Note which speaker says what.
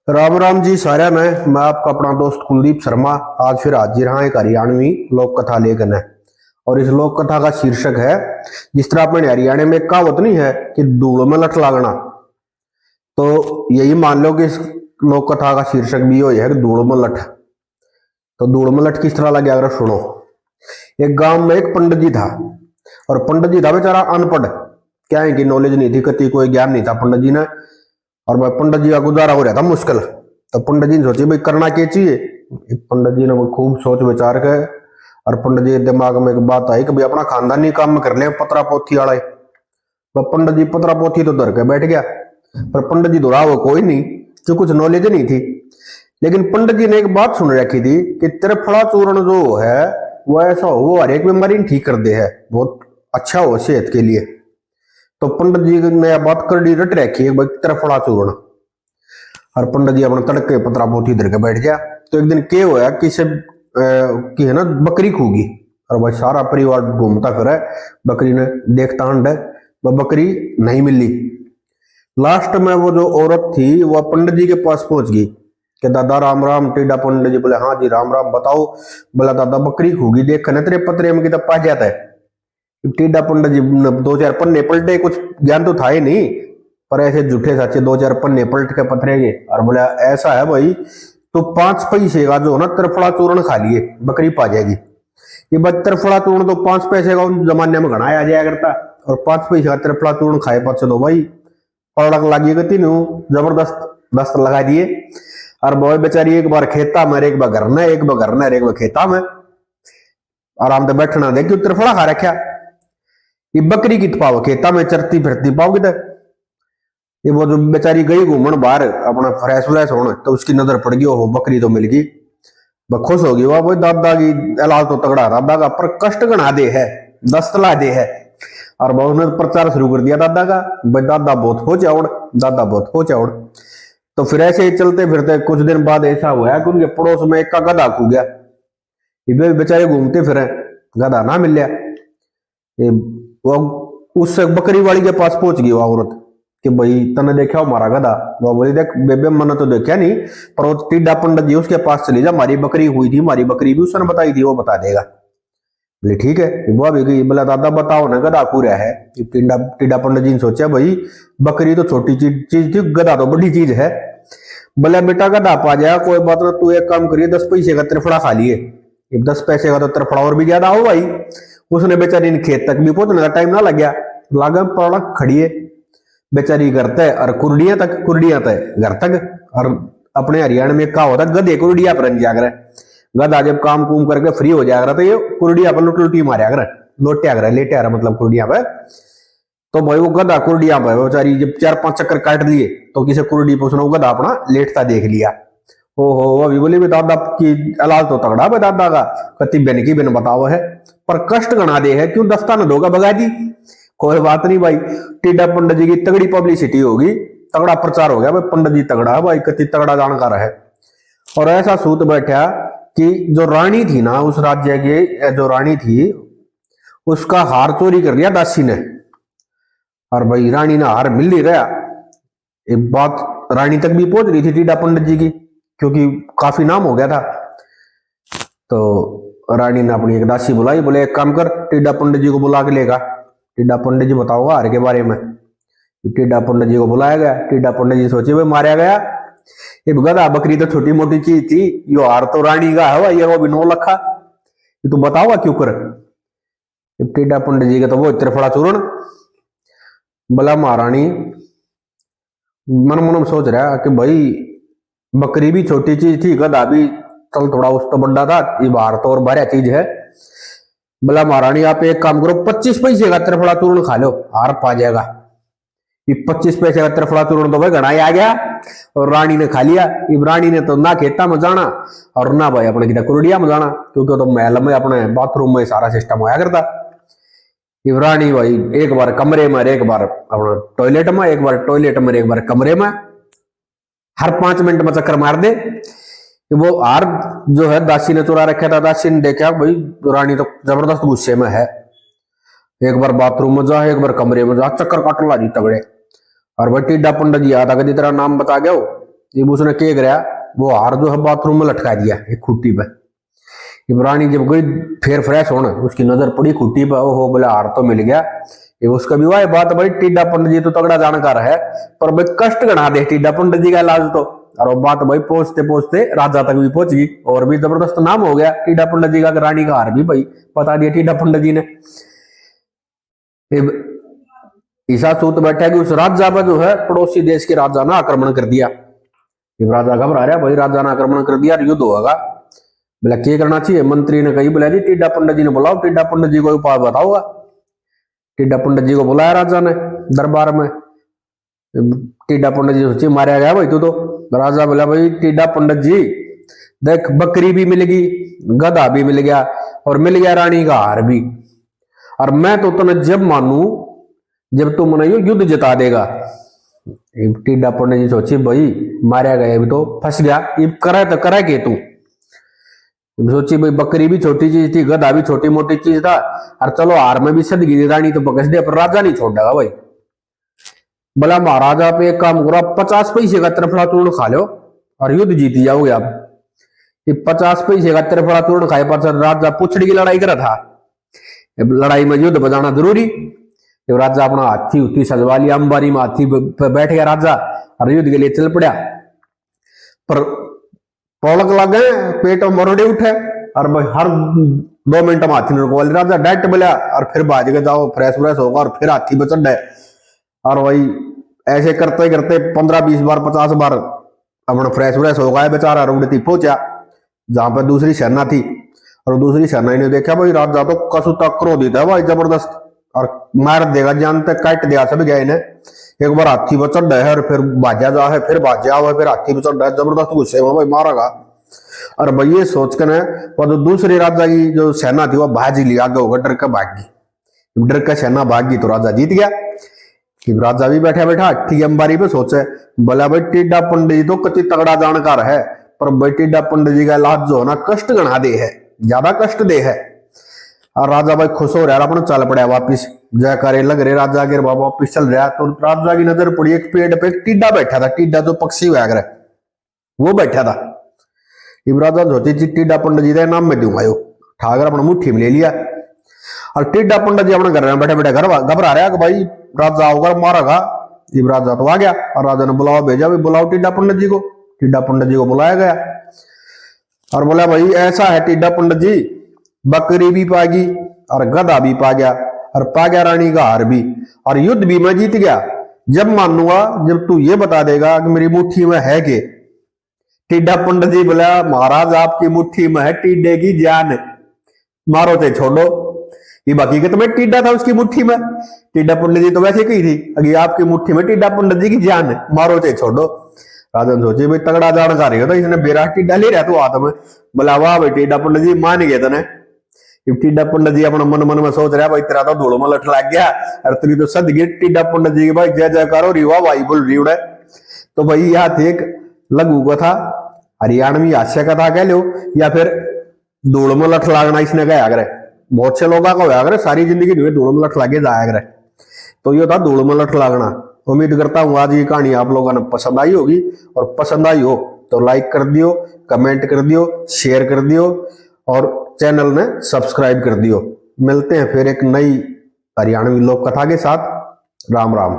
Speaker 1: राम राम जी सारे में मैं आपका अपना दोस्त कुलदीप शर्मा आज फिर हाजिर हाँ एक हरियाणवी लोक कथा लेकर है। और इस लोक कथा का शीर्षक है, जिस तरह अपने हरियाणा में कहावत नहीं है कि धूल में लठ लागना, तो यही मान लो कि इस लोक कथा का शीर्षक भी यही है कि धूल में लठ। तो धूल में लठ किस तरह लगे अगर सुनो। एक गांव में एक पंडित जी था, और पंडित जी था बेचारा अनपढ़, क्या है कि नॉलेज नहीं थी, कति कोई ज्ञान नहीं था पंडित जी ने। और भाई पंडित जी का गुजारा हो रहा था मुश्किल। तो पंडित जी ने सोचे भाई करना क्या चाहिए। पंडित जी ने वो खूब सोच विचार के, और पंडित जी के दिमाग में एक बात आई कि भाई अपना खानदानी काम में कर ले पतरा पोथी वाला। पंडित जी पतरा पोथी तो धर के बैठ गया, पर पंडित जी दोहरा वो कोई नहीं, जो कुछ नॉलेज नहीं थी। लेकिन पंडित जी ने एक बात सुन रखी थी कि त्रिफला चूर्ण जो है वो ऐसा हो, वो हर एक बीमारी ठीक कर दे है, बहुत अच्छा हो सेहत के लिए। तो पंडित जी ने बात कर दी, रट रखी है भाई त्रिफला चूर्ण। और पंडित जी अपने तड़के पतरा पोथी धर के बैठ गया। तो एक दिन क्या हुआ कि से की है ना बकरी खूगी, और भाई सारा परिवार घूमता फिर बकरी ने देखता अंड, वह बकरी नहीं मिली। लास्ट में वो जो औरत थी वह पंडित जी के पास पहुंच गई कि दादा राम राम। टेढ़ा पंडित जी बोले हाँ जी राम राम, बताओ। बोला दादा बकरी खूगी, देख तेरे पतरे में कितना पा जाता है। टेढ़ा पंडित जी दो चार पन्ने पलटे, कुछ ज्ञान तो था ही नहीं, पर ऐसे झूठे सच्चे दो चार पन्ने पलट के पतरे गए। और बोला ऐसा है भाई, तो 5 पैसे का जो है ना त्रिफला चूर्ण खा लिए बकरी पा जाएगी। ये बस त्रिफला चूर्ण तो 5 पैसे का उन जमाने में घना आ जाया करता, और 5 पैसे का त्रिफला चूर्ण खाए पास तो भाई पड़क लागी गति जबरदस्त दस्त लगा दिए। और बॉय बेचारी एक बार खेता में, एक बार घर में, एक बार घर में, एक बार खेता में आराम से बैठना दे, क्यों त्रिफला खा रखा। ये बकरी की पाओ खेता में चरती फिरती पाओ किधर। ये वो जो बेचारी गई घूमन बाहर अपना फ्रेश व्रेश होने, तो उसकी नजर पड़ गई, हो बकरी तो मिल गई, वह खुश होगी। वाह भाई दादा की इलाज तो तगड़ा, दादा का पर कष्ट गणा दे है, दस्त ला दे है। और बहुत ने प्रचार शुरू कर दिया दादा का, भाई दादा बहुत हो जाओ, दादा बहुत हो जाओ। तो फिर ऐसे ही चलते फिरते कुछ दिन बाद ऐसा हुआ कि उनके पड़ोस में एक का गधा खो गया। ये बेचारे घूमते फिरे, गधा ना मिल गया। वो उस बकरी वाली के पास पहुंच गई वो औरत कि भाई तने देखा हो हमारा गधा। वो बोली देख बेबे मैंने तो देखा नहीं, पर वो टिड्डा पंडित जी उसके पास चली जा, हमारी बकरी हुई थी, हमारी बकरी भी उसने बताई थी, वो बता देगा। बोले ठीक है। वो भी गई, बोला दादा बताओ ना गधा पूरा है। टिड्डा टिड्डा पंडित जी ने सोचा भाई बकरी तो छोटी चीज थी, गधा तो बड़ी चीज है। बोला बेटा गधा पा जाएगा कोई बात ना, तू एक काम करिए 10 पैसे का त्रिफड़ा खा लिए। 10 पैसे का तो त्रिफड़ा और भी ज्यादा हो भाई। उसने बेचारी खेत तक भी पहुंचने का टाइम ना लग गया, लागम पड़क खड़िए बेचारी घर तक, और कुर्डियां तक घर तक। और अपने हरियाणा में क्या होता गधे कुर्डिया पर जाकर, गधा जब काम कुम करके फ्री हो जाएगा तो ये कुर्डिया पर लुटी मारे अगर लोटिया कर लेटे आ मतलब कुर्डिया पर। तो भाई वो गधा कुर्डिया पर बेचारी जब 4-5 चक्कर काट लिए, तो किसी कुर्डी पर उसने गधा अपना लेटता देख लिया। ओहो अभी बोले दादा की इलाज तो तगड़ा है दादा का, कति बेन की बेन बताओ है, पर कष्ट गणा दे है, क्यों दस्ता न दोगा भगा दी। कोई बात नहीं भाई, टिड्डा पंडित जी की तगड़ी पब्लिसिटी होगी, तगड़ा प्रचार हो गया भाई, पंडित जी तगड़ा है भाई, कति तगड़ा जानकार है। और ऐसा सूत बैठा कि जो रानी थी ना उस राज्य की, जो रानी थी उसका हार चोरी कर लिया दासी ने। और भाई रानी ने हार मिल नहीं रहा। एक बात रानी तक भी पहुंच रही थी टिड्डा पंडित जी की, क्योंकि काफी नाम हो गया था। तो रानी ने अपनी एक दासी बुलाई, बोले एक काम कर टिड्डा पंडित जी को बुला के लेगा, टिड्डा पंडित जी बताओगा हार के बारे में। टिड्डा पंडित जी को बुलाया गया। टिड्डा पंडित जी सोचे भाई मारा गया, ये गधा बकरी तो छोटी मोटी चीज थी, यो हार तो रानी का है, ये वो भी 9 लाख, ये तू बताओगा क्यों कर। टिड्डा पंडित जी का तो वो त्रिफला चूर्ण। बोला महारानी मन मन सोच रहा कि भाई बकरी भी छोटी चीज थी, गधा भी चल थोड़ा उस तो बड़ा था, ये बाहर तो और भारी चीज है। बोला महारानी आप एक काम करो 25 पैसे का त्रिफला चूर्ण खा लो, हार पा जाएगा। ये 25 पैसे का त्रिफला चूर्ण तो भाई घना ही आ गया, और रानी ने खा लिया। इब रानी ने तो ना खेता में जाना और ना भाई अपने कितना कुरडिया में जाना, क्योंकि तो महल में अपने बाथरूम में सारा सिस्टम होया करता। इब रानी भाई एक बार कमरे में, एक बार अपना टॉयलेट में, एक बार टॉयलेट में, एक बार कमरे में, हर 5 मिनट में चक्कर मार दे। वो हार जो है दासी ने चुरा रखा था, दासी ने देखा भाई रानी तो जबरदस्त गुस्से में है, एक बार बाथरूम में जा, एक बार कमरे में जा, चक्कर काट ला जी तगड़े। और भाई टिड्डा पंडित जी आता कदी तेरा नाम बता गया हो, ये उसने क्या कराया, वो हार जो है बाथरूम में लटका दिया एक खूटी पे। रानी जब गई फिर फ्रेश होने, उसकी नजर पड़ी खूटी पे, ओहो बोले हार तो मिल गया। ये उसका भी वही बात, भाई टिड्डा पंडित जी तो तगड़ा जानकार है, पर भाई कष्ट गणा दे टिड्डा पंडित जी का इलाज तो। और वो बात भाई पहुंचते पहुंचते राजा तक भी पहुंच गई, और भी जबरदस्त नाम हो गया टिड्डा पंडित जी का। रानी का हार भी भाई बता दिया टिड्डा पंडित जी ने। ईसा सूत बैठा कि उस राजा पर जो है पड़ोसी देश के राजा ने आक्रमण कर दिया। राजा घबरा रहा, भाई राजा ने आक्रमण कर दिया, युद्ध होगा। बोला क्या करना चाहिए, मंत्री ने कही, बोला जी टिड्डा पंडित जी ने बुलाओ, टिड्डा पंडित जी को उपाय बताओगा। टिड्डा पंडित जी को बुलाया राजा ने दरबार में। टिड्डा पंडित जी सोचे मारा गया भाई तू तो। राजा बोला भाई टिड्डा पंडित जी देख, बकरी भी मिल गई, गधा भी मिल गया, और मिल गया रानी का हार भी, और मैं तो तुम्हें जब मानू जब तू मना युद्ध जिता देगा। टिड्डा पंडित जी सोचे भाई मारा गया भी तो फंस गया, ये करे तो करे के तू। सोची भाई बकरी भी छोटी चीज थी, गधा भी छोटी मोटी चीज था, और चलो हार में भी सद गिरी, रानी तो पकड़ दिया, पर राजा नहीं छोड़ देगा भाई। बोला महाराजा पे एक काम करो, 50 पैसे का त्रिफला चूर्ण खा लो और युद्ध जीत जाओगे आप। ये 50 पैसे का त्रिफला चूर्ण खाए पर राजा पुछड़ी की लड़ाई करा था, लड़ाई में युद्ध बजाना जरूरी। जब राजा अपना हाथी उथी सजवा लिया, अंबारी में हाथी पे बैठ गया राजा, और युद्ध के लिए चल पड़ा। पर पौलक लगे, पेट में मरोड़े उठे, और हर 2 मिनट में हाथी ने रुकवा लिया। राजा डायरेक्ट बोला, और फिर भाज के जाओ, फ्रेश व्रेश होगा, और फिर हाथी पे चढ़। और वही ऐसे करते करते 15-20 बार 50 बार अपना फ्रेश व्रेश हो गया बेचारा, रुड़ती पहुंचा जहां पर दूसरी सेना थी। और दूसरी सेना ने देखा भाई राजा तो कसुता क्रोधित है भाई जबरदस्त, और मार देगा, जान तक काट दिया सब गए ने। एक बार हाथी पर चढ़ है, और फिर भाजा जा है, फिर भाजा हुआ, फिर हाथी पर चढ़ है, जबरदस्त गुस्से में भाई मारेगा। और भाई ये सोच कर वो जो दूसरे राजा की जो सेना थी वो भाज लिया, आगे होकर डर कर भाग गई। डर कर सेना भाग गई तो राजा जीत गया। कि राजा भी बैठा बैठा हाथी अंबारी पे सोचे, बोला भाई टिड्डा पंडित जी तो कति तगड़ा जानकार है, पर भाई टिड्डा पंडित जी का इलाज जो है ना कष्ट गणा दे है, ज्यादा कष्ट दे है। और राजा भाई खुश हो रहा है, अपना चल पड़ा वापिस, जयकारे लग रहे राजा के, बाबा वापिस चल रहा। तो राजा की नजर पड़ी एक पेड़ पे, एक टिड्डा बैठा था, टिड्डा जो पक्षी वैग रहा वो बैठा था। राजा सोची टिड्डा पंडित जी का नाम में दूंगा, यो ठाकर अपना मुट्ठी में ले लिया। और टिड्डा पंडित जी अपने घर में बैठे बैठे घर घबरा रहा कि भाई राजा होगा मारेगा। राजा तो आ गया, और राजा ने बुलाओ भेजा, भी बुलाओ टिड्डा पंडित जी को। टिड्डा पंडित जी को बुलाया गया, और बोला भाई ऐसा है टिड्डा पंडित जी, बकरी भी पा गई, और गधा भी पा गया, और पा गया रानी का हार भी, और युद्ध भी मैं जीत गया। जब मानूंगा जब तू ये बता देगा कि मेरी मुट्ठी में है के। टिड्डा पंडित जी बोला महाराज आपकी मुट्ठी में है टिड्डे की जान, मारो चाहे छोड़ो। ये हकीकत में टिड्डा था उसकी मुट्ठी में। टिड्डा पंडित जी तो वैसे कही थी, अगर आपकी मुट्ठी में टिड्डा पंडित जी की जान है, मारो चाहे छोड़ो। राजा ने सोचे भाई तगड़ा जानकारी होता, इसने बेरा टिड्डा ले रहा तू हाथ में। बोला वाह भाई टिड्डा पंडित जी मान गए तने। टिड्डा पंडित जी अपना मन मन में सोच रहा भाई तेरा तो धूल में लठ लग गया, और तेरी तो सद गई टिड्डा पंडित जी की भाई जय जयकार हो रही, वाह भाई बोल रही उड़े। तो भाई यह थी एक लघु कथा, हरियाणवी हास्य कथा कह लो, या फिर धूल में लठ लागना इसने कहा करे। बहुत से लोगों का होया करे सारी जिंदगी धूल में लठ लागे जाया करे, तो ये था धूल में लठ लागना। उम्मीद करता हूं आज की कहानी आप लोगों ने पसंद आई होगी, और पसंद आई हो तो लाइक कर दियो, कमेंट कर दियो, शेयर कर दियो, और चैनल ने सब्सक्राइब कर दियो। मिलते हैं फिर एक नई हरियाणवी लोक कथा के साथ। राम राम।